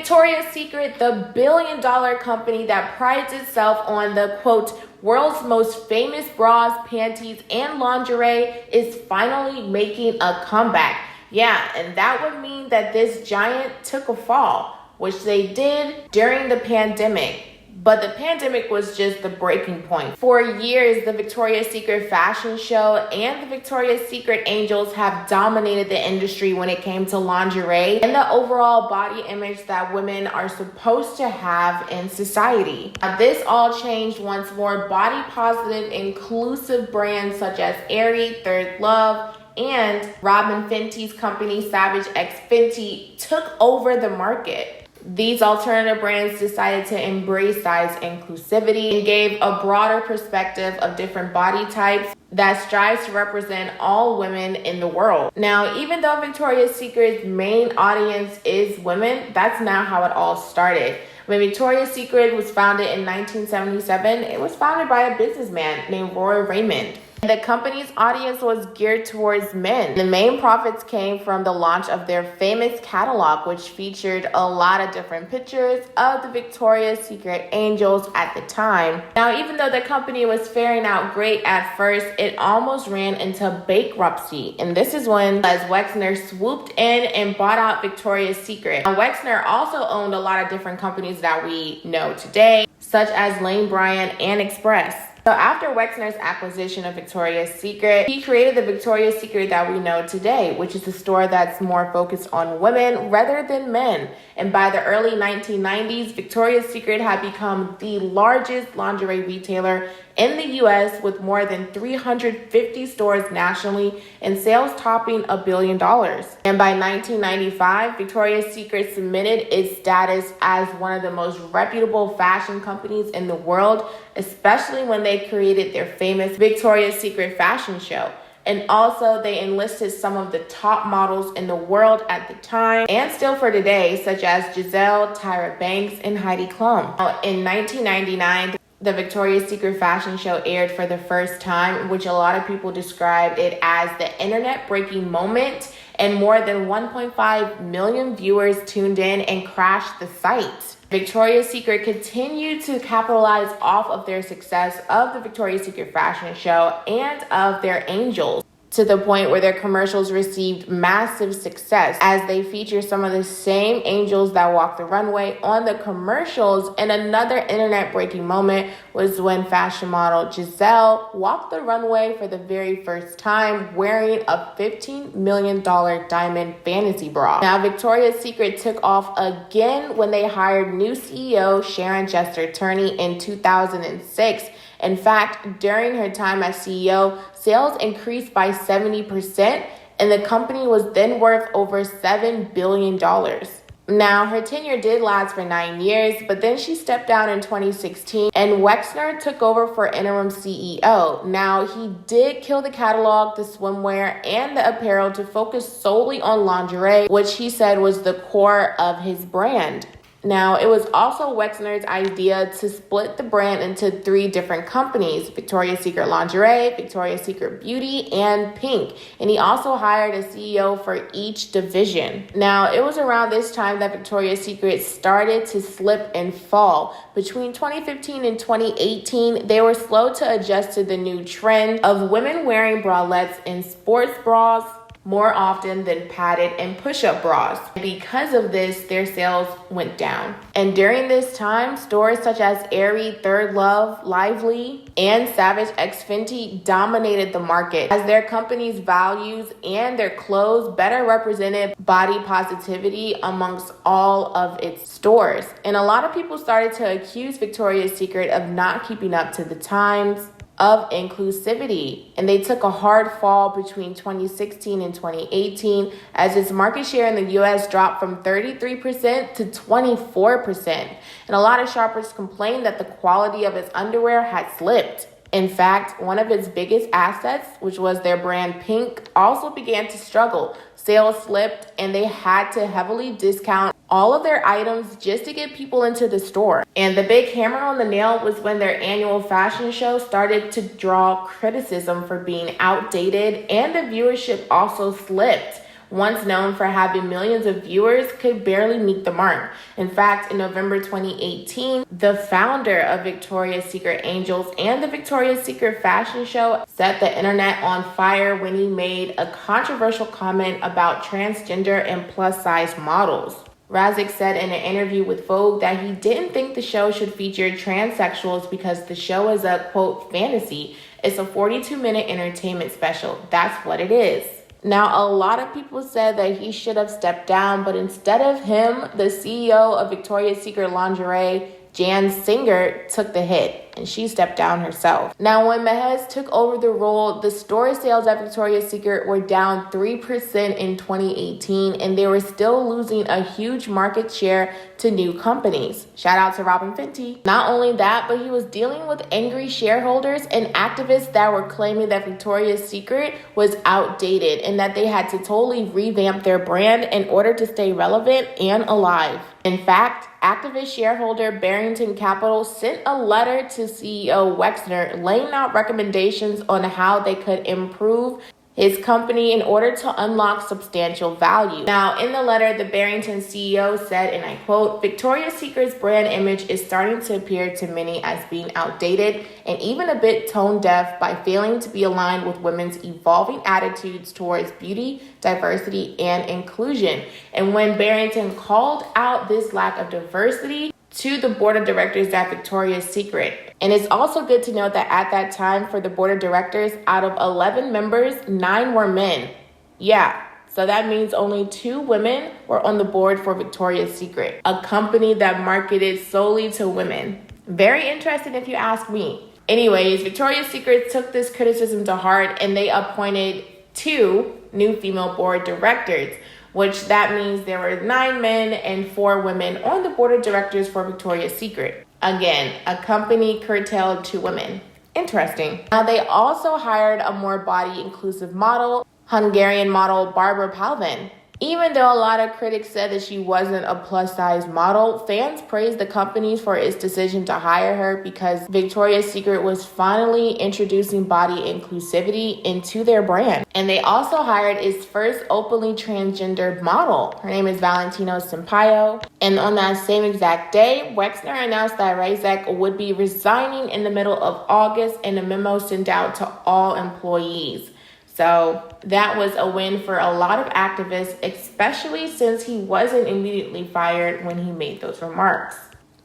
Victoria's Secret, the billion-dollar company that prides itself on the, quote, world's most famous bras, panties, and lingerie, is finally making a comeback. Yeah, and that would mean that this giant took a fall, which they did during the pandemic. But the pandemic was just the breaking point. For years, the Victoria's Secret fashion show and the Victoria's Secret Angels have dominated the industry when it came to lingerie and the overall body image that women are supposed to have in society. Now, this all changed once more body positive, inclusive brands such as Aerie, Third Love, and Robyn Fenty's company Savage X Fenty took over the market. These alternative brands decided to embrace size inclusivity and gave a broader perspective of different body types that strives to represent all women in the world. Now, even though Victoria's Secret's main audience is women, that's not how it all started. When Victoria's Secret was founded in 1977, it was founded by a businessman named Roy Raymond. The company's audience was geared towards men. The main profits came from the launch of their famous catalog, which featured a lot of different pictures of the Victoria's Secret Angels at the time. Now, even though the company was faring out great at first, it almost ran into bankruptcy. And this is when Les Wexner swooped in and bought out Victoria's Secret. Now, Wexner also owned a lot of different companies that we know today, such as Lane Bryant and Express. So after Wexner's acquisition of Victoria's Secret, he created the Victoria's Secret that we know today, which is a store that's more focused on women rather than men. And by the early 1990s, Victoria's Secret had become the largest lingerie retailer in the U.S. with more than 350 stores nationally and sales topping $1 billion. And by 1995, Victoria's Secret cemented its status as one of the most reputable fashion companies in the world, especially when they created their famous Victoria's Secret fashion show. And also, they enlisted some of the top models in the world at the time and still for today, such as Giselle, Tyra Banks, and Heidi Klum. Now, in 1999, the Victoria's Secret fashion show aired for the first time, which a lot of people described it as the internet-breaking moment, and more than 1.5 million viewers tuned in and crashed the site. Victoria's Secret continued to capitalize off of their success of the Victoria's Secret fashion show and of their angels, to the point where their commercials received massive success as they feature some of the same angels that walk the runway on the commercials. And another internet-breaking moment was when fashion model Giselle walked the runway for the very first time wearing a $15 million diamond fantasy bra. Now, Victoria's Secret took off again when they hired new CEO Sharon Jester Turney in 2006. In fact, during her time as CEO, sales increased by 70%, and the company was then worth over $7 billion. Now, her tenure did last for 9 years, but then she stepped down in 2016, and Wexner took over for interim CEO. Now, he did kill the catalog, the swimwear, and the apparel to focus solely on lingerie, which he said was the core of his brand. Now, it was also Wexner's idea to split the brand into 3 different companies: Victoria's Secret Lingerie, Victoria's Secret Beauty, and Pink. And he also hired a CEO for each division. Now, it was around this time that Victoria's Secret started to slip and fall. Between 2015 and 2018, they were slow to adjust to the new trend of women wearing bralettes in sports bras more often than padded and push-up bras. Because of this, their sales went down. And during this time, stores such as Aerie, Third Love, Lively, and Savage X Fenty dominated the market as their company's values and their clothes better represented body positivity amongst all of its stores. And a lot of people started to accuse Victoria's Secret of not keeping up to the times of inclusivity, and they took a hard fall between 2016 and 2018 as its market share in the US dropped from 33% to 24%. And a lot of shoppers complained that the quality of its underwear had slipped. In fact, one of its biggest assets, which was their brand Pink, also began to struggle. Sales slipped, and they had to heavily discount all of their items just to get people into the store. And the big hammer on the nail was when their annual fashion show started to draw criticism for being outdated, and the viewership also slipped. once known for having millions of viewers, could barely meet the mark. In fact, in November 2018, the founder of Victoria's Secret Angels and the Victoria's Secret fashion show set the internet on fire when he made a controversial comment about transgender and plus-size models. Razik said in an interview with Vogue that he didn't think the show should feature transsexuals because the show is a, quote, fantasy. It's a 42-minute entertainment special. That's what it is. Now, a lot of people said that he should have stepped down, but instead of him, the CEO of Victoria's Secret Lingerie, Jan Singer, took the hit, and she stepped down herself. Now, when Mahez took over the role, the store sales at Victoria's Secret were down 3% in 2018, and they were still losing a huge market share to new companies. Shout out to Robyn Fenty. Not only that, but he was dealing with angry shareholders and activists that were claiming that Victoria's Secret was outdated and that they had to totally revamp their brand in order to stay relevant and alive. In fact, activist shareholder Barrington Capital sent a letter to CEO Wexner laying out recommendations on how they could improve his company in order to unlock substantial value. Now, in the letter, the Barrington CEO said, and I quote, "Victoria's Secret's brand image is starting to appear to many as being outdated and even a bit tone deaf by failing to be aligned with women's evolving attitudes towards beauty, diversity, and inclusion." And when Barrington called out this lack of diversity to the board of directors at Victoria's Secret. And it's also good to note that at that time for the board of directors, out of 11 members, 9 were men. Yeah, so that means only 2 women were on the board for Victoria's Secret, a company that marketed solely to women. Very interesting if you ask me. Anyways, Victoria's Secret took this criticism to heart and they appointed 2 new female board directors, which that means there were 9 men and 4 women on the board of directors for Victoria's Secret. Again, a company curtailed to women. Interesting. Now, they also hired a more body-inclusive model, Hungarian model Barbara Palvin. Even though a lot of critics said that she wasn't a plus-size model, fans praised the company for its decision to hire her because Victoria's Secret was finally introducing body inclusivity into their brand. And they also hired its first openly transgender model. Her name is Valentino Sampaio. And on that same exact day, Wexner announced that Razik would be resigning in the middle of August in a memo sent out to all employees. So that was a win for a lot of activists, especially since he wasn't immediately fired when he made those remarks.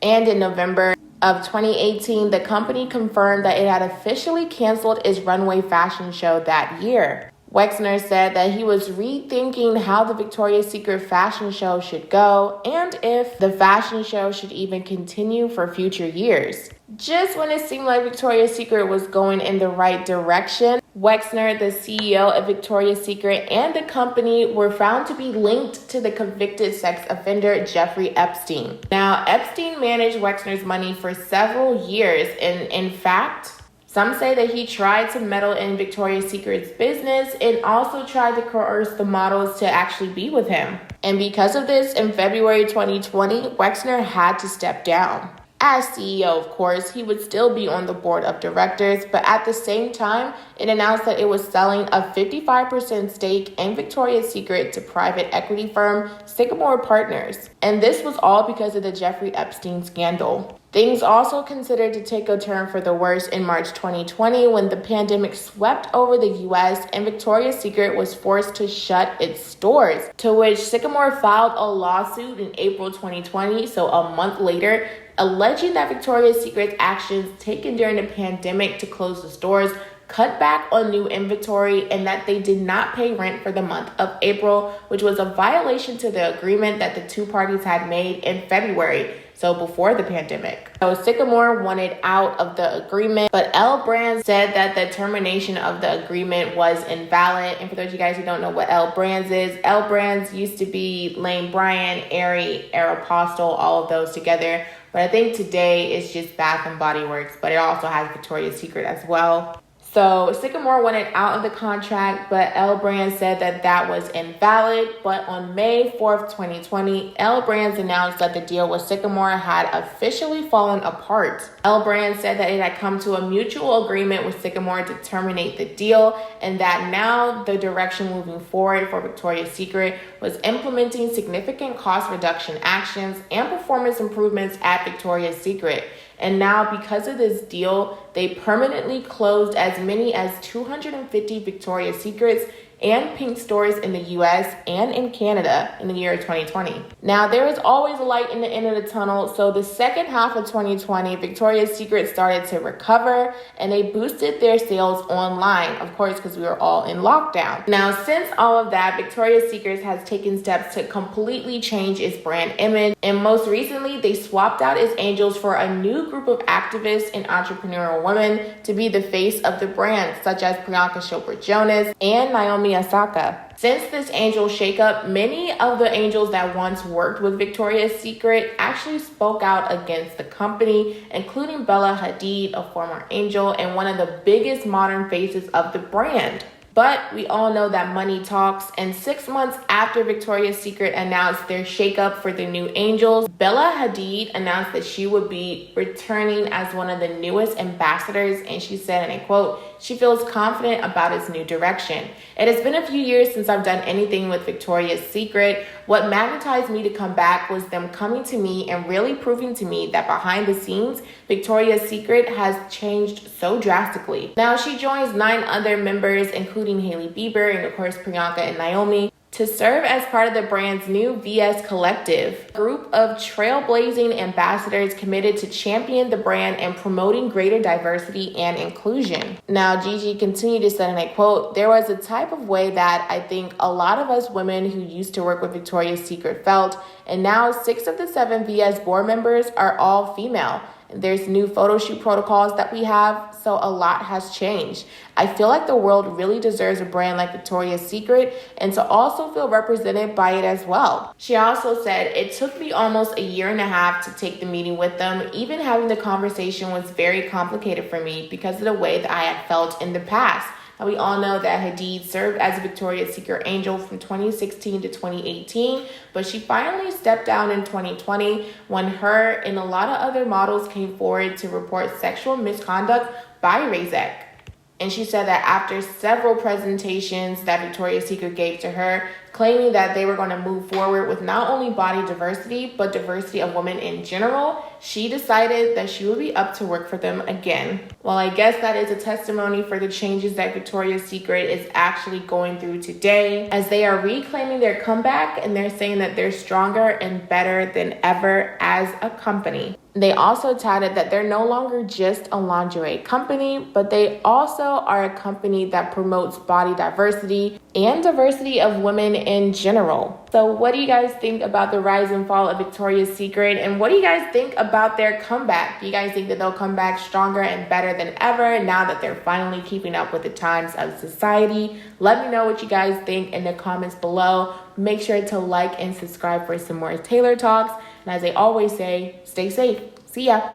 And in November of 2018, the company confirmed that it had officially canceled its runway fashion show that year. Wexner said that he was rethinking how the Victoria's Secret fashion show should go and if the fashion show should even continue for future years. Just when it seemed like Victoria's Secret was going in the right direction, Wexner, the CEO of Victoria's Secret, and the company were found to be linked to the convicted sex offender Jeffrey Epstein. Now, Epstein managed Wexner's money for several years, and in fact, some say that he tried to meddle in Victoria's Secret's business and also tried to coerce the models to actually be with him. And because of this, in February 2020, Wexner had to step down. As CEO, of course, he would still be on the board of directors, but at the same time, it announced that it was selling a 55% stake in Victoria's Secret to private equity firm Sycamore Partners. And this was all because of the Jeffrey Epstein scandal. Things also considered to take a turn for the worse in March 2020 when the pandemic swept over the US and Victoria's Secret was forced to shut its stores, to which Sycamore filed a lawsuit in April 2020, so a month later, alleging that Victoria's Secret's actions taken during the pandemic to close the stores cut back on new inventory and that they did not pay rent for the month of April, which was a violation to the agreement that the two parties had made in February, so before the pandemic. So Sycamore wanted out of the agreement, but L Brands said that the termination of the agreement was invalid. And for those of you guys who don't know what L Brands is, L Brands used to be Lane Bryant, Aerie, Aeropostale, all of those together. But I think today it's just Bath and Body Works, but it also has Victoria's Secret as well. So Sycamore wanted out of the contract, but L Brands said that that was invalid. But on May 4th, 2020, L Brands announced that the deal with Sycamore had officially fallen apart. L Brands said that it had come to a mutual agreement with Sycamore to terminate the deal, and that now the direction moving forward for Victoria's Secret was implementing significant cost reduction actions and performance improvements at Victoria's Secret. And now, because of this deal, they permanently closed as many as 250 Victoria's Secrets and Pink stores in the US and in Canada in the year 2020. Now, there is always a light in the end of the tunnel. So the second half of 2020, Victoria's Secret started to recover and they boosted their sales online, of course, because we were all in lockdown. Now, since all of that, Victoria's Secret has taken steps to completely change its brand image. And most recently, they swapped out its angels for a new group of activists and entrepreneurial women to be the face of the brand, such as Priyanka Chopra Jonas and Naomi Osaka. Since this angel shakeup, many of the angels that once worked with Victoria's Secret actually spoke out against the company, including Bella Hadid, a former angel and one of the biggest modern faces of the brand. But we all know that money talks, and 6 months after Victoria's Secret announced their shakeup for the new angels, Bella Hadid announced that she would be returning as one of the newest ambassadors, and she said, and I quote, she feels confident about its new direction. It has been a few years since I've done anything with Victoria's Secret. What magnetized me to come back was them coming to me and really proving to me that behind the scenes, Victoria's Secret has changed so drastically. Now she joins 9 other members, including Hailey Bieber and of course Priyanka and Naomi, to serve as part of the brand's new VS Collective, a group of trailblazing ambassadors committed to champion the brand and promoting greater diversity and inclusion. Now, Gigi continued to say, and I quote, there was a type of way that I think a lot of us women who used to work with Victoria's Secret felt, and now 6 of the 7 VS board members are all female. There's new photo shoot protocols that we have, so a lot has changed. I feel like the world really deserves a brand like Victoria's Secret and to also feel represented by it as well. She also said, it took me almost a year and a half to take the meeting with them. Even having the conversation was very complicated for me because of the way that I had felt in the past. Now, we all know that Hadid served as a Victoria's Secret angel from 2016 to 2018, but she finally stepped down in 2020 when her and a lot of other models came forward to report sexual misconduct by Razek. And she said that after several presentations that Victoria's Secret gave to her, claiming that they were going to move forward with not only body diversity, but diversity of women in general, she decided that she would be up to work for them again. Well, I guess that is a testimony for the changes that Victoria's Secret is actually going through today, as they are reclaiming their comeback and they're saying that they're stronger and better than ever as a company. They also touted that they're no longer just a lingerie company, but they also are a company that promotes body diversity and diversity of women in general. So what do you guys think about the rise and fall of Victoria's Secret? And what do you guys think about their comeback? Do you guys think that they'll come back stronger and better than ever now that they're finally keeping up with the times of society? Let me know what you guys think in the comments below. Make sure to like and subscribe for some more Taylor Talks. And as I always say, stay safe. See ya.